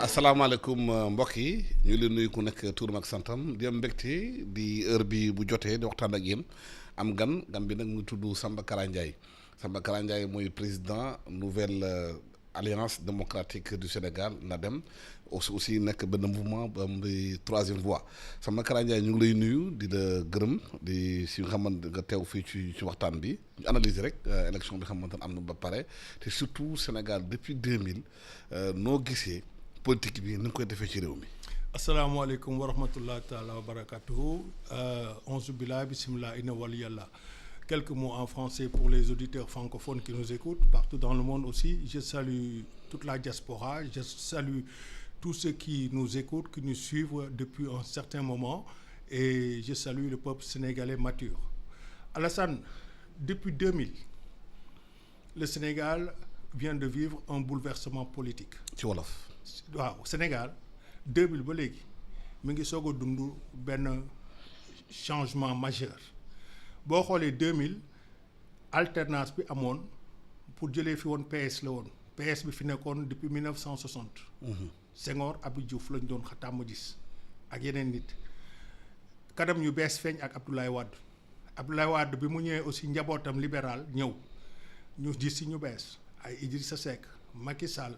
asalaamaaleykum mbokk yi ñu leen nuyu ku nekk turam ak santam di am mbégte di heure bi bu jotee di waxtaan ak yéen am gan bi nag mu ngi tudd Samba Kara Ndiaye Samba Kara Ndiaye mooy président nouvelle alliance démocratique du Sénégal NADEM aussi nekk benn mouvement bi troisième voie Samba Kara Ndiaye ñu ngi lay nuyu di la gërëm di si nga xamante nga teew fii ci waxtaan bi ñu analyser rek élection bi xamante ne am na ba pare te surtout Sénégal depuis 2000 noo gisee politique bi ni nga koy defee ci réew mi. asalaamaaleykum wa rahmatullahi taala wa barakatuhu onze billah bismillah inna waliyallah. Quelques mots en français pour les auditeurs francophones qui nous écoutent partout dans le monde aussi. Je salue toute la diaspora, je salue tous ceux qui nous écoutent, qui nous suivent depuis un certain moment et je salue le peuple sénégalais mature. Alassane, depuis 2000, le Sénégal vient de vivre un bouleversement politique. ci wolof. waaw Sénégal 2000 ba léegi mi ngi soog a dund benn changement majeur boo xoolee 2000 alternance bi amoon pour jëlee fi woon PS la woon PS bi fi nekkoon depuis 1960. Senghor Abdou Diouf lañ doon tàmm gis ak yeneen nit kanam ñu bees feeñ ak Abdoulaye Wade bi mu ñëwee aussi njabootam libéral ñëw ñu gis si ñu bees ay Idrissa Seck Macky Sall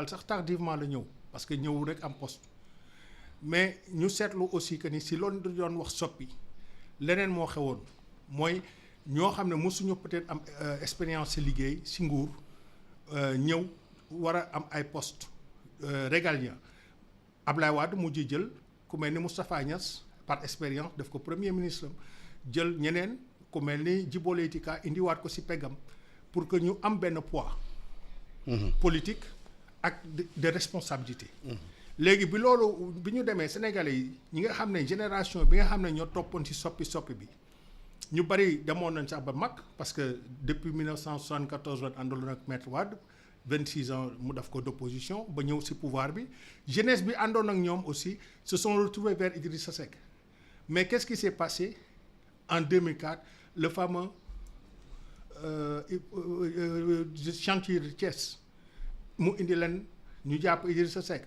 sax tardivement la ñëw parce que ñëwul rek am poste mais ñu seetlu aussi que ni si loolu doon wax soppi leneen moo xewoon mooy ñoo xam ne mosuñu peut-être am expérience si liggéey si nguur ñëw war a am ay poste régalien Ablaye Wade mujj jël ku mel ni Moustapha Niasse par expérience def ko premier ministre jël ñeneen ku mel ni Djibo Leyti Ka indiwaat ko si peggam pour que ñu am benn poids politique ak de responsabilité. léegi bi loolu bi ñu demee Sénégalais yi ñi nga xam ne génération bi nga xam ne ñoo toppoon ci soppi bi ñu bari demoon nañ sax ba mag parce que depuis 1974 la àndaloon ak Maître Wade 26 ans mu def ko d'opposition ba ñëw ci pouvoir bi jeunesse bi àndoon ak ñoom aussi se sont retrouvés vers Idrissa Seck mais qu'est-ce qui s'est passé en 2004 le fameux chantier de Thiès mu indi leen ñu jàpp Idrissa Seck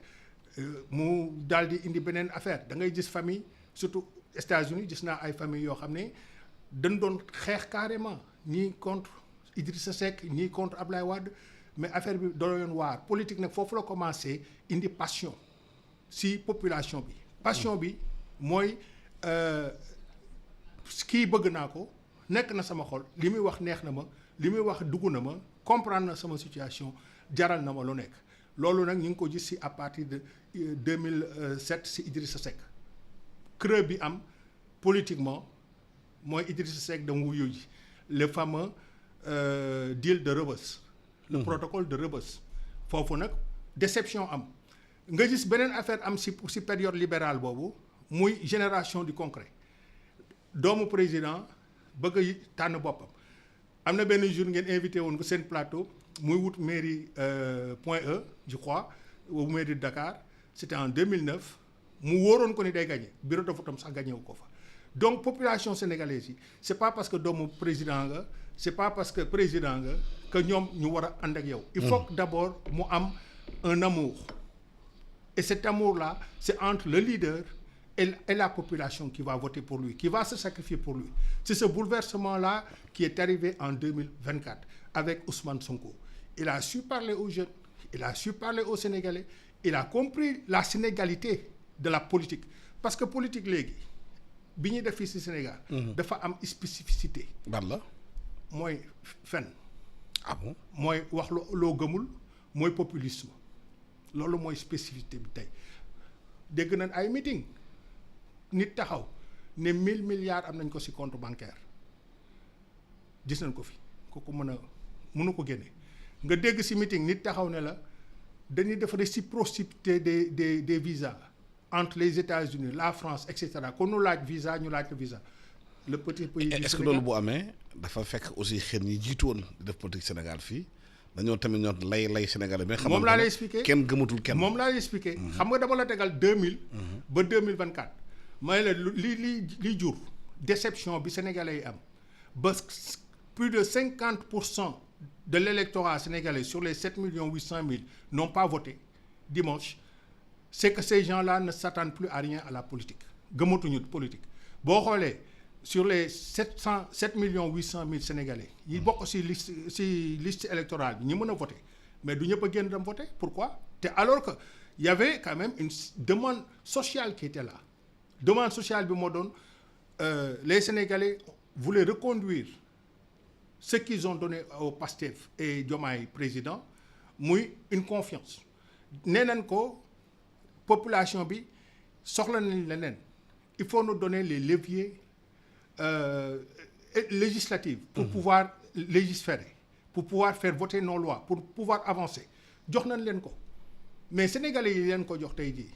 mu daal di indi beneen affaire da ngay gis famille surtout États-Unis gis naa ay famille yoo xam ne dañ doon xeex carrément ñii contre Idrissa Seck ñii contre Ablaye Wade mais affaire bi doon yoon waar politique nag foofu la commencé indi passion si population bi passion bi mooy kii bëgg naa ko nekk na sama xol li muy wax neex na ma li muy wax dugg na ma comprendre na sama situation jaral na ma lu nekk loolu nag ñu ngi ko gis si à partir de 2007 si Idrissa Seck creux bi am politiquement mooy Idrissa Seck da mu wuyu ji le fameux deal de Rebeuss le protocole de Rebeuss foofu nag déception am nga gis beneen affaire am si période libérale boobu muy génération du concret doomu président bëgg a tànn boppam am na benn jour ngeen invité woon ko seen plateau muy wut mairie Point E je crois ou mairie de Dakar c'était en 2009 mu wóoroon ko ni day gagné bureau de vote am sax gagné wu ko fa donc population sénégalaise yi c'est pas parce que doomu président nga c'est pas parce que président nga que ñoom ñu war a ànd ak yow. il faut que d'abord mu am un amour et cet amour là c'est entre le leader et la population qui va voter pour lui qui va se sacrifier pour lui c'est ce bouleversement là qui est arrivé en 2024 avec Ousmane Sonko. Il a su parler aux jeunes, il a su parler aux Sénégalais, il a compris la sénégalité de la politique parce que politique léegi bi ñuy def fii ci Sénégal. dafa am spécificité. ban la. mooy fen. ah bon mooy wax loo gëmul mooy populisme loolu mooy spécificité bi tey dégg nañ ay meeting nit taxaw ne 1000 milliards am nañ ko ci compte bancaire gis nañ ko fi kooku mënu ko génne. nga dégg ci meeting nit taxaw ne la dañuy def réciprocité des visas entre les États-Unis la France et cetera kon nu laaj visa ñu laaj ko visa le petit pays. est-ce que loolu bu amee dafa fekk aussi xel ñi jiitu woon di def politique Sénégal fii dañoo tamit ñoo lay Sénégal bi. moom laa lay expliquer kenn gëmatul kenn. moom laa lay expliquer. xam nga dama la tegal 2000. ba 2024. may la li jur déception bi sénégalais yi am ba plus de 50% de l'électorat sénégalais sur les 7 800 000 n'ont pas voté dimanche c'est que ces gens-là ne s'attendent plus à rien à la politique gëmatuñu politique boo xoolee sur les 7 millions 800 000 Sénégalais yi bokk ci liste électorale bi ñi mën a voter mais du ñëpp a génn dem voter pourquoi te alors que il y avait quand même une demande sociale qui était là demande sociale bi moo doon les Sénégalais voulaient reconduire ce qu'ils ont donné au PASTEF et Diomaye président muy une confiance nee nañ ko population bi soxla nañ leneen il faut nous donner les leviers législatifs pour pouvoir légiférer pour pouvoir faire voter nos lois pour pouvoir avancer jox nañ leen ko mais sénégalais yi leen ko jox tey jii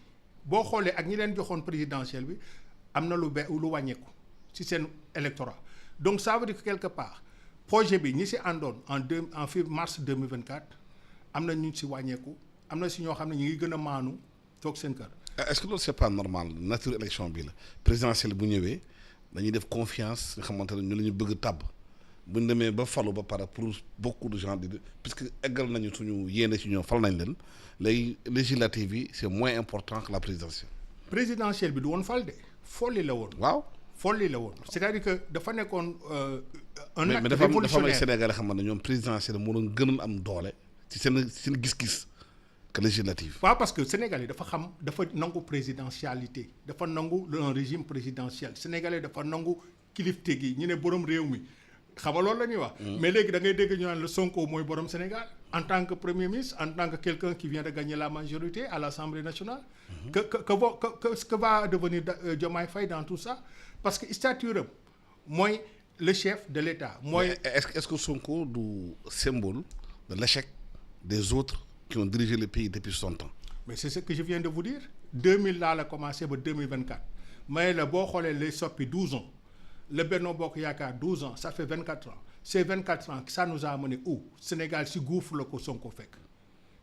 boo xoolee ak ñi leen joxoon présidentielle bi am na lu wàññeeku ci seen électorat donc ça veut dire que quelque part projet bi ñi ci àndoon en mars 2024 am na ñu ci wàññeeku am na ci ñoo xam ne ñu ngi gën a maanu toog seen kër. est-ce que loolu c'est pas normal nature élection bi la présidentielle bu ñëwee dañuy def confiance nga xamante ne ñu la ñu bëgg tàbb bu ñu demee ba falu ba pare pour beaucoup de gens puisque eggal nañu suñu yéene ci ñoom fal nañ leen léegi législative yi c'est moins important que la présidentielle. présidentielle bi du woon fal de folli la woon. waaw folli la woon c'est-à-dire que dafa nekkoon un acte mais dafa am révolutionnaire. ay Sénégalais xam ne ñoom présidentielle moo doon gënoon am doole ci seen gis-gis que législative. waaw parce que Sénégalais dafa nangu présidentialité dafa nangu un régime présidentiel Sénégalais dafa nangu kilifte gi ñu ne borom réew mi xam nga loolu la ñuy wax. mais léegi da ngay dégg ñu naan le Sonko mooy borom Sénégal en tant que premier ministre en tant que quelqu'un qui vient de gagner la majorité à l'Assemblée nationale. que va devenir Diomaye Faye dans tout ça parce que stature am mooy le chef de l'État mooy. est-ce que Sonko du symbole de l'échec des autres qui ont dirigé le pays depuis 60 ans. mais c'est ce que je viens de vous dire 2000 laa la commencé ba 2024 mais la boo xoolee les soppi 12 ans le Benno Bokk Yaakaar 12 ans ça fait 24 ans ces 24 ans ça nous a amené où Sénégal si gouffre la ko Sonko fekk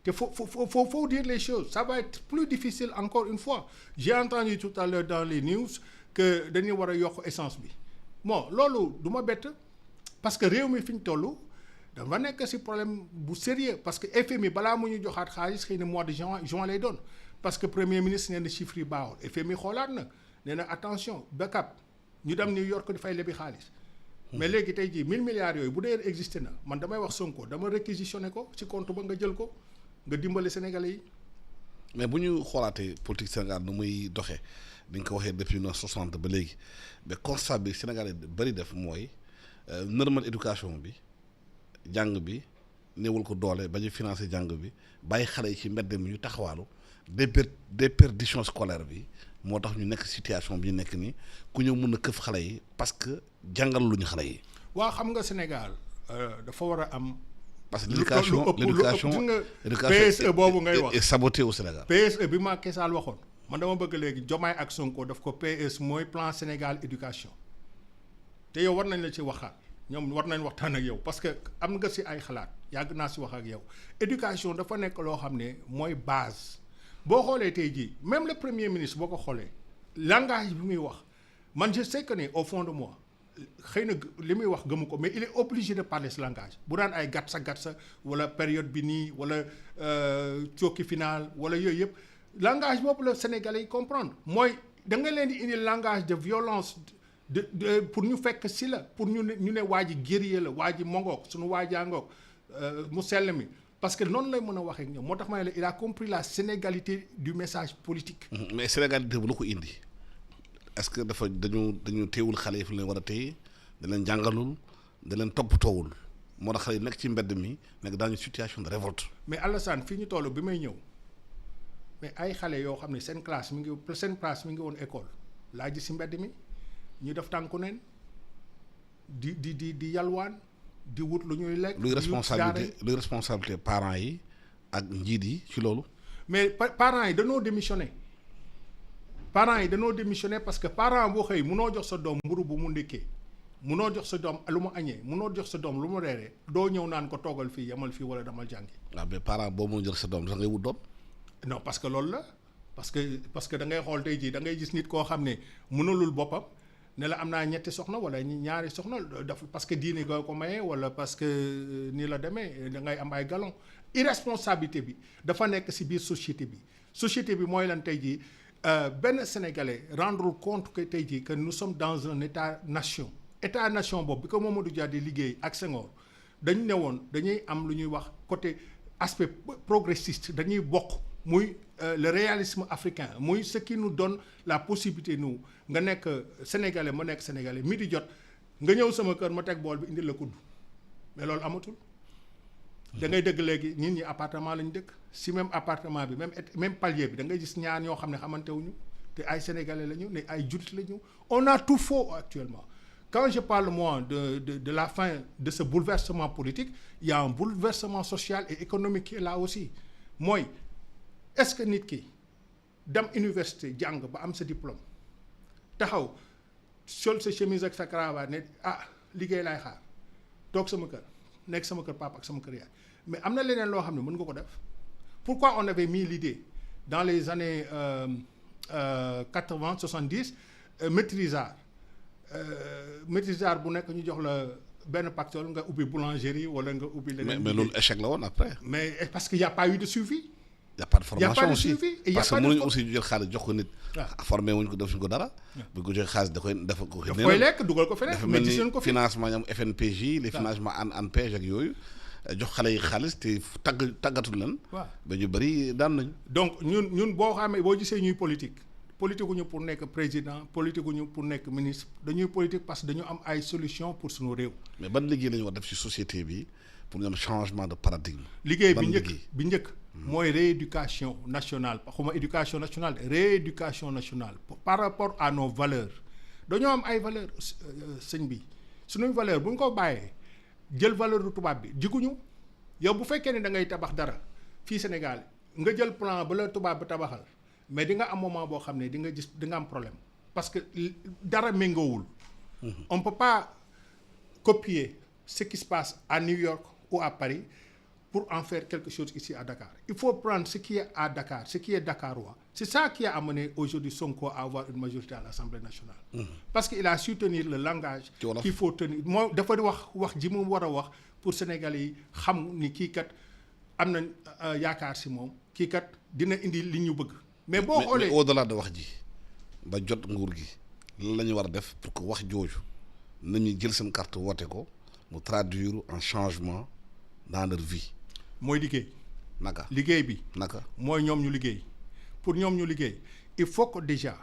te faut dire les choses ça va être plus difficile encore une fois j'ai entendu tout à l'heure dans les news que dañuy war a yokk essence bi bon loolu du ma bett parce que réew mi fi ñu toll dafa nekk ci problème bu sérieux parce que FMI balaa mu ñu joxaat xaalis xëy na mois de juin lay doon parce que premier ministre nee na chiffres yi baaxul FMI xoolaat na nee na attention backup ñu dem New York dafay lebi xaalis mais léegi tey jii 1000 milliards yooyu bu dee existé na man damay wax Sonko dama réquisitionné ko ci compte ba nga jël ko nga dimbali Sénégalais yi. mais bu ñu xoolaatee politique Sénégal nu muy doxee ni nga ko waxee depuis 1960 ba léegi mais constat bi Sénégalais bari def mooy normal éducation bi. jàng bi néewul ko doole ba ñu financer jàng bi bàyyi xale yi ci mbedd mi ñu taxawaalu déperdition scolaire bi moo tax ñu nekk situation bi ñu nekk nii ku ñëw mën a këf xale yi parce que jàngal lu ñu xale yi. waaw xam nga Sénégal dafa war a am. parce que l'éducation PSE boobu ngay wax est sabotée au Sénégal. PSE bi Macky Sall waxoon man dama bëgg léegi Diomaye ak Sonko daf ko PS mooy plan Sénégal éducation te yow war nañ la ci waxaat. ñoom war nañ waxtaan ak yow parce que am nga ci ay xalaat yàgg naa ci wax ak yow éducation dafa nekk loo xam ne mooy base boo xoolee tey jii même le premier ministre boo ko xoolee langage bi muy wax man je sais que ne au fond de moi xëy na li muy wax gëmu ko mais il est obligé de parler ce langage bu daan ay gatsa wala période bi nii wala cooki final wala yooyu yëpp langage boobu la Sénégalais yi comprendre mooy da nga leen di indi langage de violence. pour ñu fekk si la pour ñu ne waa ji guerrier la waa ji mongoog suñu waajaangoog mu sell mi parce que noonu lay mën a waxee ak ñoom moo tax ma ne la il a compris la sénégalité du message politique. mais sénégalité bu lu ko indi est-ce que dañu teewul xale yi fi leen war a téye da leen jàngalul da leen toppatoowul moo tax xale yi nekk ci mbedd mi nekk dans une situation de révolte. mais Alassane fii ñu toll bi may ñëw mais ay xale yoo xam ne seen classe mi ngi woon école laa ji si mbedd mi. ñu def tànku neen di yalwaan di wut lu ñuy lekk. luy responsabilité parents yi ak njiit yi ci loolu. mais parents yi dañoo démissionné parce que parent boo xëy munoo jox sa doom mburu bu mu ndékkee munoo jox sa doom lu mu añee munoo jox sa doom lu mu reeree doo ñëw naan ko toogal fii yamal fii wala damal jàngi. waaw mais parent boo mun jox sa doom sax ngay wut doom. non parce que loolu la parce que da ngay xool tey jii da ngay gis nit koo xam ne mënulul boppam. ne la am naa ñetti soxna wala ñaari soxna daf parce que diine nga ko maye wala parce que nii la demee da ngay am ay galon irresponsabilité bi dafa nekk ci biir société bi mooy lan tey jii benn sénégalais rendre compte que tey jii que nous sommes dans un état-nation boobu bi ko Mamadou Dia di liggéey ak Senghor dañu ne woon dañuy am lu ñuy wax côté aspect progressiste dañuy bokk muy le réalisme africain muy ce qui nous donne la possibilité nous nga nekk sénégalais ma nekk sénégalais mi di jot nga ñëw sama kër ma teg bool bi indil la kudd mais loolu amatul. da ngay dëgg léegi nit ñi appartement lañ dëkk si même appartement bi même palier bi da ngay gis ñaar ñoo xam ne xamante wuñu te ay sénégalais lañu ne ay jullit lañu on a tout faux actuellement. Quand je parle moi de la fin de ce bouleversement politique il y a un bouleversement social et économique qui est là aussi mooy est-ce que nit ki dem université jàng ba am sa diplôme taxaw sol sa chemise ak sa cravate ne liggéey laay xaar toog sama kër nekk sama kër papa ak sama kër yaay mais am na leneen loo xam ne mën nga ko def. Pourquoi on avait mis l'idée dans les années 80 70 maîtrisard bu nekk ñu jox la benn pactole nga ubbi boulangerie wala nga ubbi leneen. mais loolu échec la woon après. mais parce que y a pas eu de suivi. y a pas de formation aussi parce que mënuñu aussi jël xaalis jox ko nit. formé wuñ ko def suñ ko dara. bu ko joxe xaalis da koy dafa ko. daf koy lekk dugal ko feneen. mais gis nañ ko fi financement ñoom FNPJ. les financements ANPEJ ak yooyu. jox xale yi xaalis te tàggatul leen. waaw ba ñu bëri daan nañ. donc ñun boo xamee boo gisee ñuy politique ñu pour nekk président politique ñu pour nekk ministre dañuy politique parce que dañu am ay solution pour suñu réew. mais ban liggéey la ñu war def ci société bi pour ñu am changement de paradigme. liggéey bi njëkk mooy rééducation nationale xuma éducation nationale rééducation nationale par rapport à nos valeurs dañoo am ay valeurs sëñ bi suñuy valeur bu ñu ko bàyyee jël valeur du tubaab bi jiguñu yow bu fekkee ne da ngay tabax dara fii Sénégal nga jël plan ba la tubaab bi tabaxal mais di nga am moment boo xam ne di nga gis di nga am problème parce que dara méngoowul. On peut pas copier ce qui se passe à New York ou à Paris pour en faire quelque chose ici à Dakar. Il faut prendre ce qui est à Dakar, ce qui est dakarois. C'est ça qui a amené aujourd'hui Sonko à avoir une majorité à l'Assemblée nationale. Parce qu'il a su tenir le langage qu'il faut tenir. Moo dafa wax ji mu war a wax pour Sénégalais yi xam ni kii kat am na yaakaar si moom kii kat dina indi li ñu bëgg. mais boo xoolee mais au-delà de wax ji ba jot nguur gi lan la ñu war a def pour que wax jooju nañu jël seen carte woote ko mu traduire en changement dans leur vie. mooy liggéey. naka liggéey bi. naka mooy ñoom ñu liggéey pour ñoom ñu liggéey il faut que déjà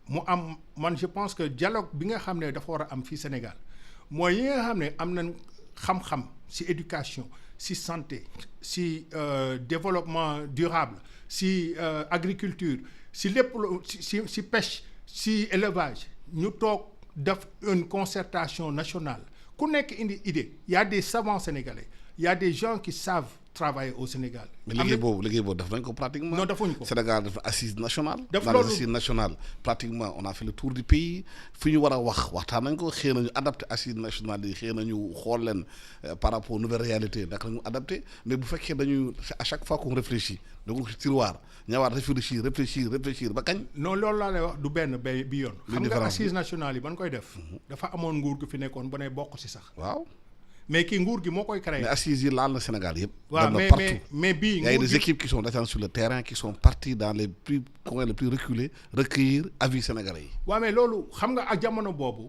mu am man je pense que dialogue bi nga xam ne dafa war a am fii Sénégal mooy yi nga xam ne am nañ xam-xam ci éducation ci santé ci développement durable ci agriculture ci lépp ci pêche ci élevage ñu toog def une concertation nationale ku nekk indi idée y a des savants sénégalais y a des gens qui savent travailler au Sénégal. mais liggéey boobu def nañ ko pratiquement. non defuñ ko Sénégal def assise nationale. def dans les assises nationales pratiquement on a fait le tour du pays fi ñu war a waxtaan nañ ko xëy nañu adapté assises nationales yi xëy nañu xool leen par rapport aux nouvelles réalités naka la ñu adapté mais bu fekkee dañu à chaque fois qu'on réfléchit donc ci tiroir ñëwaat réfléchir ba kañ. non loolu laa lay wax du benn bi yoon. xam nga assises nationales yi ban koy def. dafa amoon nguur gu fi nekkoon ba ne bokk ci sax. waaw. mais kii nguur gi moo koy créé. mais assises yi laal na Sénégal yëpp. waaw mais bii. il y a des équipes qui sont descendues sur le terrain qui sont parties dans les coins les plus reculés recueillir avis sénégalais yi. waaw mais loolu xam nga ak jamono boobu.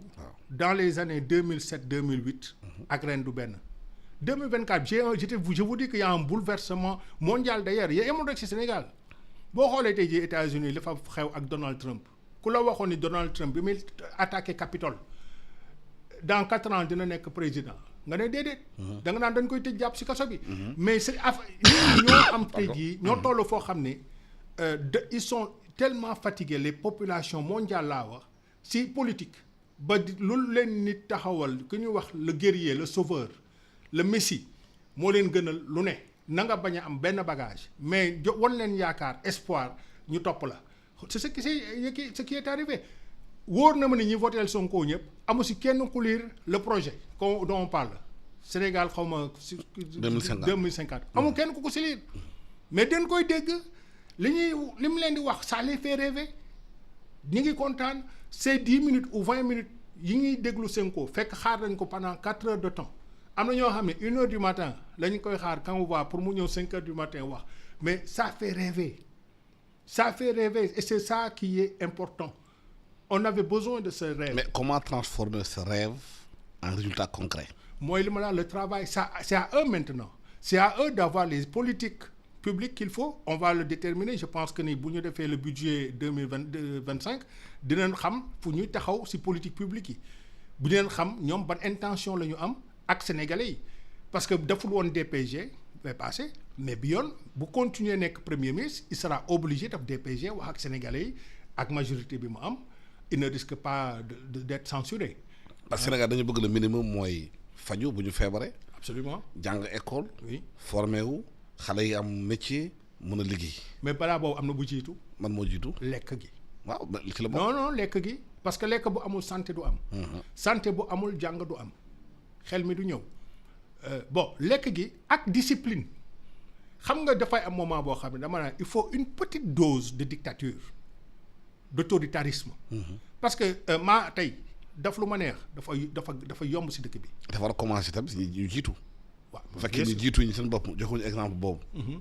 dans les années 2007 2008. ak ren du benn. 2024 je vous dis que y a un bouleversement mondial d'ailleurs yemul rek ci Sénégal boo xoolee tey jii États-Unis li fa xew ak Donald Trump ku la waxoon ni Donald Trump bi muy attaqué Capitole dans 4 ans dina nekk président. nga ne déedéet. da nga naan dañ koy tëj jàpp ci kaso bi. mais c'est ñoo am tey jii ñoo toll foo xam ne ils sont tellement fatigués les populations mondiales laa wax ci politique ba lu leen nit taxawal ku ñuy wax le guerrier le sauveur le messie moo leen gënal lu ne na nga bañ a am benn bagage mais wan leen yaakaar espoir ñu topp la c'est ce qui est arrivé. wóor na ma ni ñi voté Sonko ñëpp amu ci kenn ku lire le projet dont on parle Sénégal xaw ma. 2050 amul kenn ku ko ci lire. mais dañ koy dégg li mu leen di wax ça les fait rêver ñi ngi kontaan c'est 10 minutes ou 20 minutes yi ñuy déglu Sonko fekk xaar nañ ko pendant 4 heures de temps am na ñoo xam ne 1 heure du matin la ñu koy xaar quand on va pour mu ñëw 5 heures du matin wax mais ça fait rêver et c'est ça qui est important. On avait besoin de ce rêve. Mais comment transformer ce rêve en résultat concret? Moi, le travail, ça, c'est à eux maintenant. C'est à eux d'avoir les politiques publiques qu'il faut. On va le déterminer. Je pense que si nous avons fait le budget 2025, nous savons que c'est politique publique. Nous savons quelle intention nous avons avec les Sénégalais. Parce que si nous avons DPG, va passer. Mais bien, si continuer à être Premier ministre, il sera obligé de DPG avec les Sénégalais, avec la majorité de il ne risque pas d'être censuré. Parce que Sénégal dañu bëgg le minimum mooy faju bu ñu feebaree. Absolument. jàng école. Oui. formé wu xale yi am métier mën a liggéey. mais balaa boobu am na bu jiitu. man moo jiitu. lekk gi. waaw ci la bokk. non lekk gi parce que lekk bu amul santé du am. santé bu amul jàng du am xel mi du ñëw bon lekk gi ak discipline xam nga dafay am moment boo xam ne dama naan il faut une petite dose de dictature d'autoritarisme. parce que maa tey daf lu ma neex dafa yomb si dëkk bi. dafa war a commencer tam si ñu jiitu. waaw bu fekkee ni jiituñu seen bopp joxuñu exemple boobu.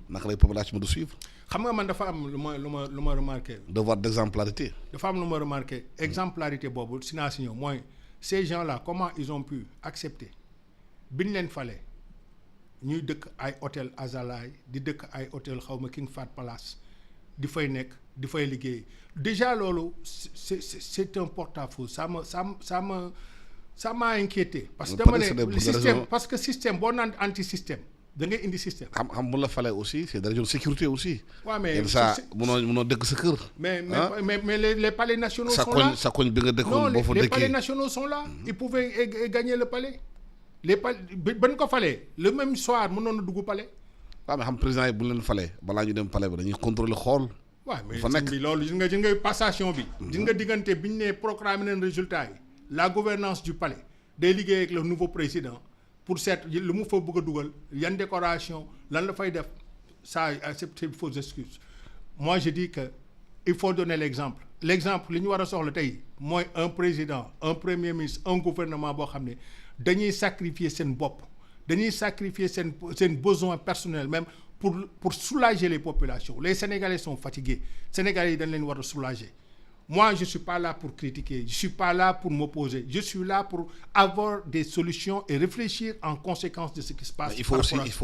naka lay population de suivre. xam nga man dafa am lu ma remarqué. devoir d'exemplarité. dafa am lu ma remarqué exemplarité boobu si naa si ñëw mooy ces gens là comment ils ont pu accepter bi ñu leen fale ñuy dëkk ay hôtel Azalaï di dëkk ay hôtel xaw ma King Fahd Palace di fay nekk di fay liggéey déjà loolu c'est un porte-à-faux ça m'a inquiété. parce que dama ne le système parce que système boo naan anti système da ngay indi système. xam bu la falee aussi c'est des raisons de sécurité aussi. waaw mais yenn saa munoo dëkk sa kër. mais les palais nationaux sont là. sa koñ bi nga dëkkoon boo fa dëkkee les palais nationaux sont là. ils pouvaient gagner le palais. les palais ban ko falee le même soir mënoon na dugg palais. waaw mais xam président yi bu leen falee balaa ñu dem palais ba dañuy contrôler xool. waaw mais sëñ bi loolu gis nga passation bi. gis nga diggante bi ñu nee programme nañ résultat yi. la gouvernance du palais day liggéey avec le nouveau président pour seet lu mu fa bëgg a dugal yan décoration lan la fay def ça c'est une fausse excuse. moi je dis que il faut donner l'exemple li ñu war a soxla tey mooy un président un premier ministre un gouvernement boo xam ne dañuy sacrifier seen bopp dañuy sacrifier seen besoin personnel même pour soulager les populations. Les Sénégalais sont fatigués. Sénégalais yi dañ leen war a soulager. Moi, je suis pas là pour critiquer, je suis pas là pour m'opposer. Je suis là pour avoir des solutions et réfléchir en conséquence de ce qui se passe. Il faut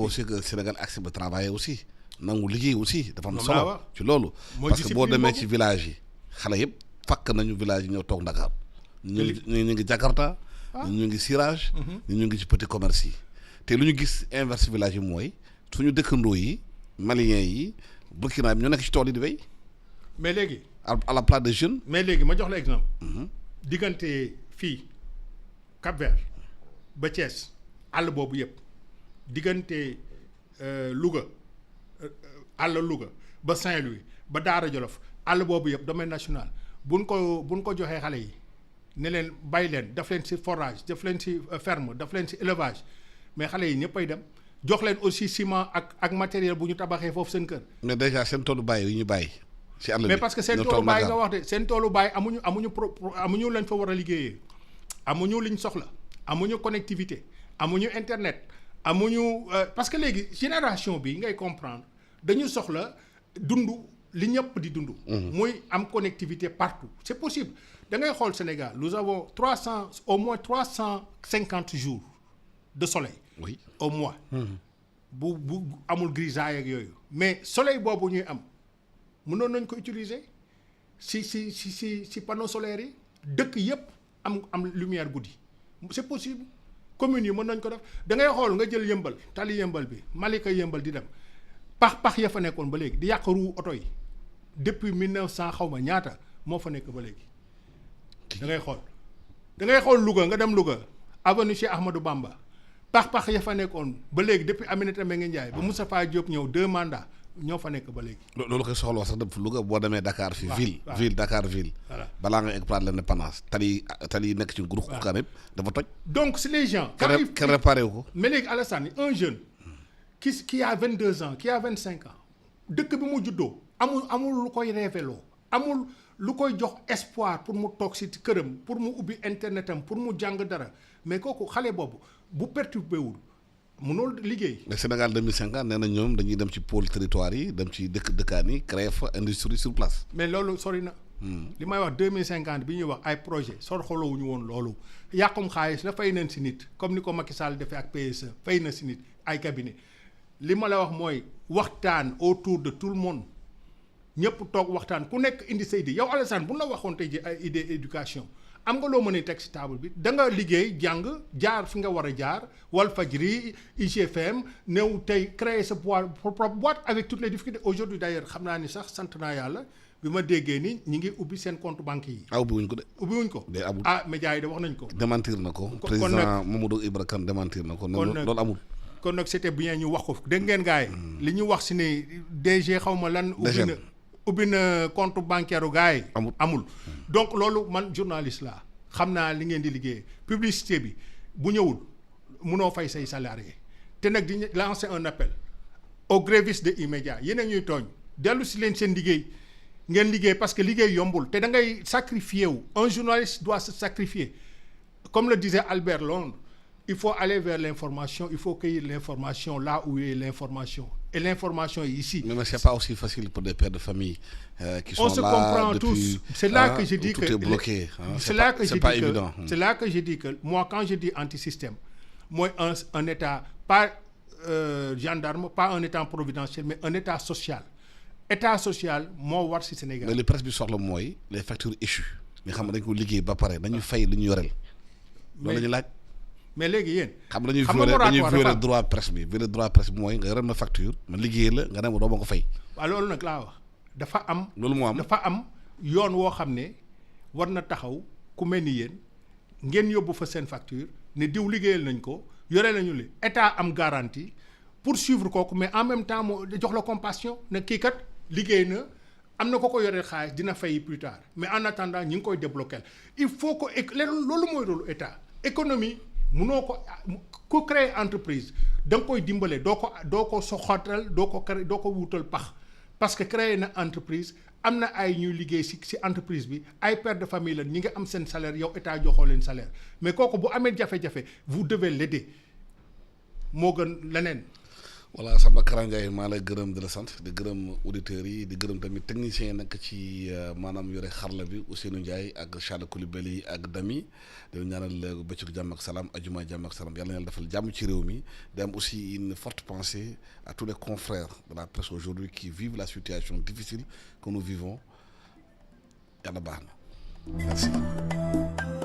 aussi que le Sénégal accepte de travailler aussi. nangu liggéey aussi dafa am solo ci loolu. parce que boo demee ci village yi xale yëpp fakk nañu village yi ñoo toog Dakar. ñu ngi Jakarta. ñu ngi Sirage. ñu ngi ci petit commerce yi. te lu ñu gis inverse village yi mooy suñu dëkkandoo yi maliens yi Burkina bi ñoo nekk ci tool yi di béy. mais léegi. à la place des jeunes. mais léegi ma jox la exemple. diggante fii Cap-Vert ba Thiès àll boobu yëpp diggante Louga àll Louga ba Saint-Louis ba Daara Jolof àll boobu yëpp domaine national buñ ko joxee xale yi ne leen bàyyi leen daf leen ci forage daf leen ci ferme daf leen ci élevage mais xale yi ñëppay dem jox leen aussi ciment ak matériel bu ñu tabaxee foofu seen kër. mais déjà seen toolu bàyyi yi ñu bàyyi. ci àll bi mais parce que seen toolu bàyyi nga wax de seen toolu bàyyi amuñu lañ fa war a liggéeyee amuñu liñ soxla amuñu connectivité amuñu internet amuñu parce que léegi génération bi ngay comprendre dañu soxla dund li ñëpp di dund. muy am connectivité partout c'est possible da ngay xool Sénégal nous avons au moins 350 jours de soleil. oui au mois. bu amul grisaille ak yooyu mais soleil boobu ñuy am. mënoon nañ ko utiliser si panneaux solaires yi dëkk yëpp am lumière guddi c'est possible communes yi mën nañ ko def da ngay xool nga jël yëmbal tali yëmbal bi Malika yëmbal di dem pax ya fa nekkoon ba léegi di yàq ruu oto yi depuis 1900 xaw ma ñaata moo fa nekk ba léegi da ngay xool Louga nga dem Louga avenue Cheikh Ahmadou Bamba pax ya fa nekkoon ba léegi depuis Aminata Mbengue Ndiaye ba Moustapha Diop ñëw 2 mandats ñoo fa nekk ba léegi. loolu koy soxla sax dem fa Louga boo demee Dakar fii. ville Dakar ville. voilà balaa nga exploiter l'indépendance tali yi nekk ci groupe Koukan yëpp dafa toj. donc si les gens. kenn réparé wu ko. mais léegi Alassane un jeune. qui a 22 ans qui a 25 ans dëkk bi mu juddoo amul lu koy révélo amul lu koy jox espoir pour mu toog si këram pour mu ubbi internetam pour mu jàng dara mais kooku xale boobu bu perturbé wul mënoo liggéey. mais Sénégal 2050 nee na ñoom dañuy dem ci pôle territoire yi dem ci dëkkaan yi créer fa industrie sur place. mais loolu sori na. li may wax 2050 bi ñuy wax ay projet sor xolowuñu woon loolu yàqum xaalis la fay nañ si nit comme ni ko Macky Sall defee ak PSE fay na si nit ay cabinet li ma la wax mooy waxtaan autour de tout le monde ñëpp toog waxtaan ku nekk indi sa idée yow Alassane bu la waxoon tey ji ay idée éducation am nga loo mën a teg si table bi da nga liggéey jàng jaar fi nga war a jaar Walfadjri IGFM néew tey créer sa propre boîte avec toutes les difficultés aujourd'hui d'ailleurs xam naa ni sax sant naa yàlla bi ma déggee ni ñi ngi ubbi seen compte banque yi. ubbi wuñ ko de. ubbi wuñ ko. de amul médias yi de wax nañ ko. démentir na ko. président Mamadou Ibra Kane démentir na ko. loolu amul. kon nag c'était bien ñu wax ko dégg ngeen gars yi. li ñu wax si ne DG xaw ma lan. ubbi na compte bancaire u gars yi. amul donc loolu man journaliste laa xam naa li ngeen di liggéey publicité bi bu ñëwul munoo fay say salarié te nag di lancer un appel aux grévistes de E-Media yéen a ñuy tooñ dellu si leen seen liggéey ngeen liggéey parce que liggéey yombul te da ngay sacrifier wu un journaliste doit se sacrifier comme le disait Albert Londres il faut aller vers l'information il faut cueillir l'information là où est l'information et l'information est ici. Mais c'est pas aussi facile pour des pères de famille qui sont là. On se comprend depuis, tous. C'est là que je dis tout que est bloqué. C'est là que je dis pas que évident. C'est là que je dis que moi quand je dis anti-système, moi un état pas gendarme, pas un état providentiel, mais un état social. État social moo war ci Sénégal. Mais le presse bi soxla mooy les factures échues. nga xam ne dañ ko liggéey ba pare dañuy fay li ñu yoreel. loolu la ñu laaj. mais léegi yéen. xam nga dañuy violer droit presse bi violer droit presse bi mooy nga yore ma facture ma liggéey la nga dem doo ma ko fay. waaw loolu nag laa wax dafa am. loolu moo am dafa am yoon woo xam ne war na taxaw ku mel ni yéen ngeen yóbbu fa seen facture ne diw liggéeyal nañ ko yore nañu li état am garantie poursuivre kooku mais en même temps moo jox la compassion ne kii kat liggéey na am na ko yoreel xaalis dina fay plus tard mais en attendant ñi ngi koy débloquer il faut que loolu mooy rôle état économie. munoo ko créer entreprise da nga koy dimbale doo ko soxatal doo ko wutal pax parce que créer na entreprise am na ay ñuy liggéey si entreprise bi ay pères de famille la ñi nga am seen salaire yow état joxoo leen salaire mais kooku bu amee jafe-jafe vous devez l'aider moo gën leneen. voilà Samba Kara Ndiaye maa lay gërëm di la sant di gërëm auditeurs yi di gërëm tamit techniciens yi nag ci maanaam yore xarla bi Ousseynou Ndiaye ak Charles Coulibaly ak Dami di ñaanal bëccëg jàmm ak salaam ajuma jàmm ak salaam yàlla na yàlla defal jàmm ci réew mi di am aussi une forte pensée à tous les confrères de la presse aujourd'hui qui vivent la situation difficile que nous vivons yàlla baax na merci.